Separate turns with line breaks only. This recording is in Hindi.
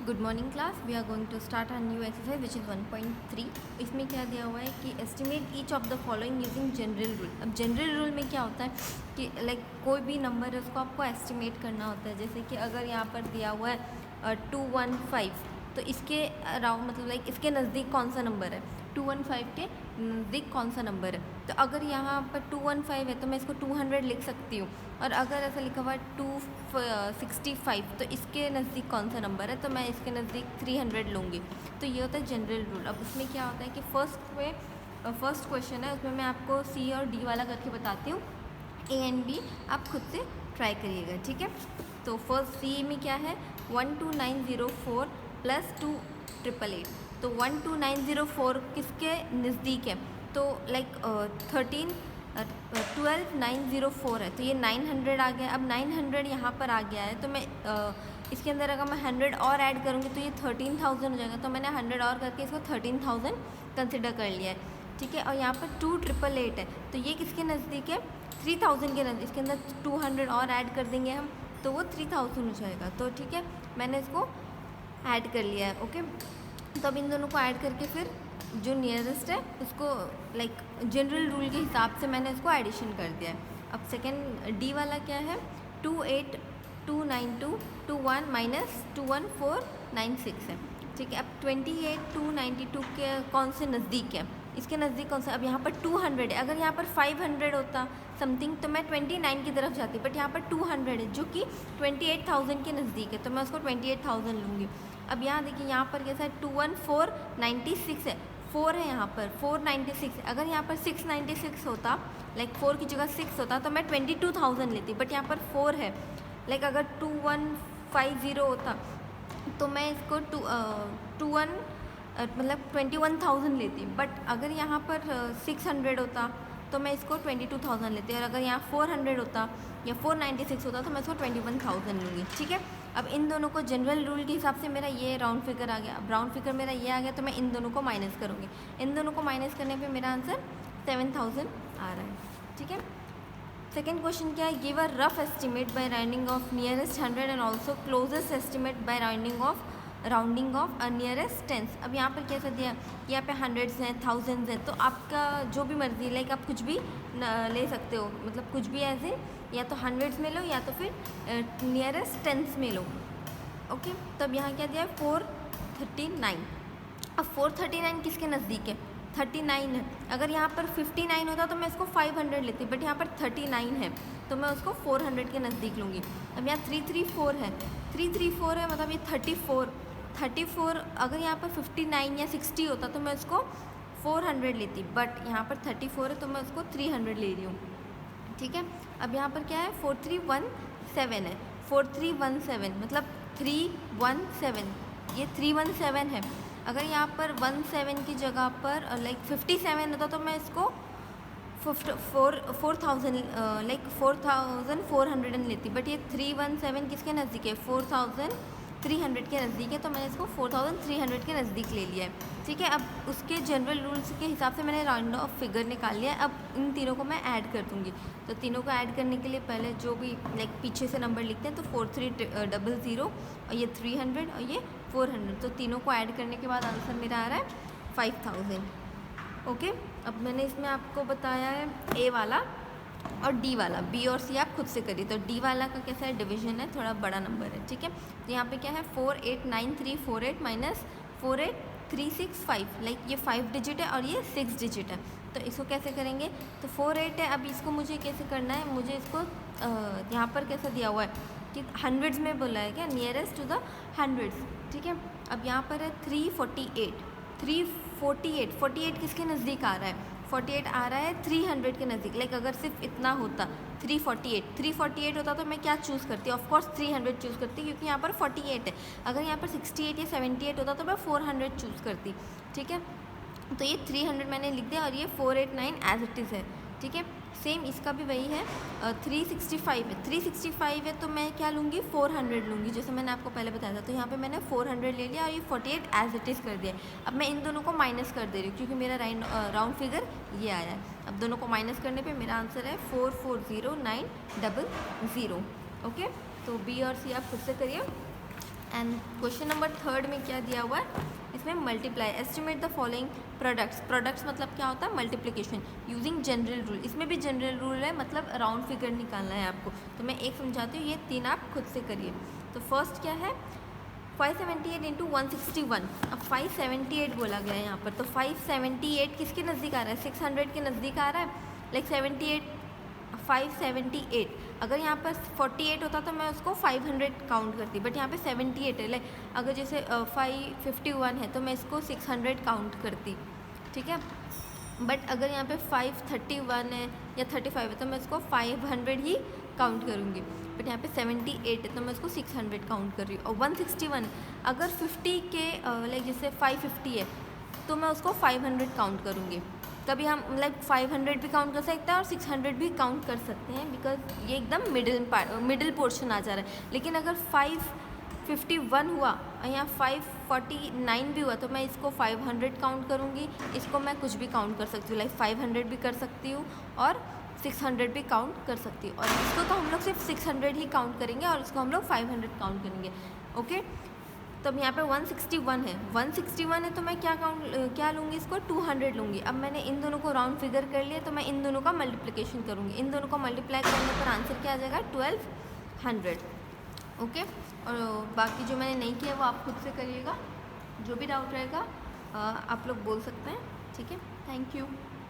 Good morning class. We are going to start a new exercise which is 1.3। इसमें क्या दिया हुआ है कि estimate each of the following using general rule. अब जनरल रूल में क्या होता है कि कोई भी नंबर है उसको आपको एस्टिमेट करना होता है। जैसे कि अगर यहाँ पर दिया हुआ है 215, तो इसके अराउंड मतलब इसके नज़दीक कौन सा नंबर है, 215 के नज़दीक कौन सा नंबर है। तो अगर यहाँ पर 215 है तो मैं इसको 200 लिख सकती हूँ, और अगर ऐसा लिखा हुआ है 265 तो इसके नज़दीक कौन सा नंबर है, तो मैं इसके नज़दीक 300 लूँगी। तो ये होता है जनरल रूल। अब उसमें क्या होता है कि फर्स्ट क्वेश्चन है, उसमें मैं आपको सी और डी वाला करके बताती हूँ। ए एंड बी आप खुद से ट्राई करिएगा, ठीक है। तो फर्स्ट सी में क्या है, 12904 प्लस 2888। तो 12904 किसके नज़दीक है, तो 12904 है, तो ये 900 आ गया। अब 900 यहाँ पर आ गया है, तो मैं इसके अंदर अगर मैं 100 और ऐड करूँगी तो ये 13,000 हो जाएगा। तो मैंने 100 और करके इसको 13,000 कंसिडर कर लिया है, ठीक है। और यहाँ पर 2888 है, तो ये किसके नज़दीक है, 3000 के नज़दीक। इसके अंदर 200 और ऐड कर देंगे हम, तो वो 3000 हो जाएगा। तो ठीक है, मैंने इसको ऐड कर लिया है, ओके। तो अब इन दोनों को ऐड करके फिर जो नियरेस्ट है उसको जनरल रूल के हिसाब से मैंने इसको एडिशन कर दिया है। अब सेकेंड डी वाला क्या है, 2829221 माइनस 21496 है, ठीक है। अब 28292 के कौन से नज़दीक है, इसके नज़दीक कौन सा। अब यहाँ पर 200 है, अगर यहाँ पर 500 होता समथिंग तो मैं 29 की तरफ जाती, बट यहाँ पर 200 है जो कि 28,000 के नज़दीक है, तो मैं उसको 28,000 लूँगी। अब यहाँ देखिए, यहाँ पर कैसा है, 21496 है, 4 है यहाँ पर, 496 है। अगर यहाँ पर 696 होता, 4 की जगह 6 होता, तो मैं 22,000 लेती, बट यहाँ पर 4 है। अगर 2150 होता तो मैं इसको 21,000 लेती, बट अगर यहाँ पर 600 होता तो मैं इसको 22,000 लेती, और अगर यहाँ 400 होता या 496 होता तो मैं इसको 21,000 लूँगी, ठीक है। अब इन दोनों को जनरल रूल के हिसाब से मेरा ये राउंड फिगर आ गया। अब राउंड फिगर मेरा ये आ गया, तो मैं इन दोनों को माइनस करूँगी। इन दोनों को माइनस करने पे मेरा आंसर 7000 आ रहा है, ठीक है। सेकेंड क्वेश्चन क्या है, give a rough estimate by rounding off nearest 100 and also closest estimate by rounding off nearest tens. अब यहाँ पर कैसा दिया, यहाँ पे हंड्रेड्स हैं, थाउजेंड्स हैं, तो आपका जो भी मर्जी, आप कुछ भी ले सकते हो, मतलब कुछ भी ऐसे, या तो हंड्रेड्स में लो या तो फिर नियरेस्ट टेंस में लो, ओके। तो अब यहाँ क्या दिया है, 439। अब 439 किसके नज़दीक है, 39 है। अगर यहाँ पर 59 होता तो मैं इसको 500 लेती, बट यहाँ पर 39 है, तो मैं उसको 400 के नज़दीक लूँगी। अब यहाँ 334 है, 334 है, मतलब ये 34। अगर यहाँ पर 59 या 60 होता तो मैं उसको 400 लेती, बट यहाँ पर 34 है, तो मैं उसको 300 ले रही हूँ, ठीक है। अब यहाँ पर क्या है, 4317 है, 4317 मतलब 317, ये 317 है। अगर यहाँ पर 17 की जगह पर 57 होता तो मैं इसको 4,400 लेती, बट ये 317 किसके नज़दीक है, 4,300 के नज़दीक है, तो मैंने इसको 4,300 के नज़दीक ले लिया है, ठीक है। अब उसके जनरल रूल्स के हिसाब से मैंने राउंड ऑफ फिगर निकाल लिया है। अब इन तीनों को मैं ऐड कर दूँगी। तो तीनों को ऐड करने के लिए पहले जो भी पीछे से नंबर लिखते हैं, तो 4300 और ये 300 और ये 400, तो तीनों को ऐड करने के बाद आंसर मेरा आ रहा है 5000, ओके। अब मैंने इसमें आपको बताया है ए वाला और डी वाला, बी और सी आप खुद से करिए। तो डी वाला का कैसा है, डिवीजन है, थोड़ा बड़ा नंबर है, ठीक है। तो यहाँ पे क्या है, 489348 माइनस 48365, ये 5 डिजिट है और ये 6 डिजिट है। तो इसको कैसे करेंगे, तो 48 है, अब इसको मुझे कैसे करना है, मुझे इसको यहाँ पर कैसा दिया हुआ है कि हंड्रेड्स में बोला है क्या, नियरेस्ट टू द हंड्रेड्स, ठीक है। अब यहाँ पर है 348 किसके नज़दीक आ रहा है, 48 आ रहा है 300 के नज़दीक। अगर सिर्फ इतना होता 348 होता तो मैं क्या चूज़ करती, ऑफकोर्स 300 चूज़ करती, क्योंकि यहाँ पर 48 है। अगर यहाँ पर 68 या 78 होता तो मैं 400 चूज़ करती, ठीक है। तो ये 300 मैंने लिख दिया, और ये 489 एज इट इज़ है, ठीक है। सेम इसका भी वही है, 365 है, तो मैं क्या लूँगी, 400 लूँगी, जैसे मैंने आपको पहले बताया था। तो यहाँ पे मैंने 400 ले लिया और ये 48 एज इट इज़ कर दिया। अब मैं इन दोनों को माइनस कर दे रही हूँ, क्योंकि मेरा राउंड फिगर ये आया है। अब दोनों को माइनस करने पे मेरा आंसर है 440900, ओके। तो बी और सी आप खुद से करिए। एंड क्वेश्चन नंबर 3 में क्या दिया हुआ है, इसमें multiply, estimate the following products. Products मतलब क्या होता है, मल्टीप्लिकेशन यूजिंग जनरल रूल। इसमें भी जनरल रूल है, मतलब राउंड फिगर निकालना है आपको। तो मैं एक समझाती हूँ, ये 3 आप खुद से करिए। तो फर्स्ट क्या है, 578 इंटू 161। अब 578 बोला गया है यहाँ पर, तो 578 किसके नज़दीक आ रहा है, 600 के नज़दीक आ रहा है। लाइक 578, अगर यहाँ पर 48 होता तो मैं उसको 500 काउंट करती, बट यहाँ पे 78 है। लाइक अगर जैसे 551 है तो मैं इसको 600 काउंट करती, ठीक है। बट अगर यहाँ पे 531 है या 35 है तो मैं इसको 500 ही काउंट करूँगी। बट यहाँ पे 78 है तो मैं इसको 600 काउंट कर रही हूँ। और 161 अगर 50 के लाइक जैसे 550 है तो मैं उसको 500 काउंट करूँगी। कभी हम लाइक 500 भी काउंट कर सकते हैं और 600 भी काउंट कर सकते हैं, बिकॉज ये एकदम मिडिल पोर्शन आ जा रहा है। लेकिन अगर 551 हुआ और यहाँ 549 भी हुआ तो मैं इसको 500 काउंट करूँगी। इसको मैं कुछ भी काउंट कर सकती हूँ, लाइक 500 भी कर सकती हूँ और 600 भी काउंट कर सकती हूँ। और इसको तो हम लोग सिर्फ 600 ही काउंट करेंगे और इसको हम लोग 500 काउंट करेंगे, ओके। तो अब यहाँ पे 161 है, 161 है तो मैं क्या लूँगी, इसको 200 लूँगी। अब मैंने इन दोनों को राउंड फिगर कर लिया, तो मैं इन दोनों का मल्टीप्लिकेशन करूँगी। इन दोनों को मल्टीप्लाई करने पर आंसर क्या आ जाएगा, 1200, ओके। और बाकी जो मैंने नहीं किया वो आप खुद से करिएगा। जो भी डाउट रहेगा आप लोग बोल सकते हैं, ठीक है। Thank you.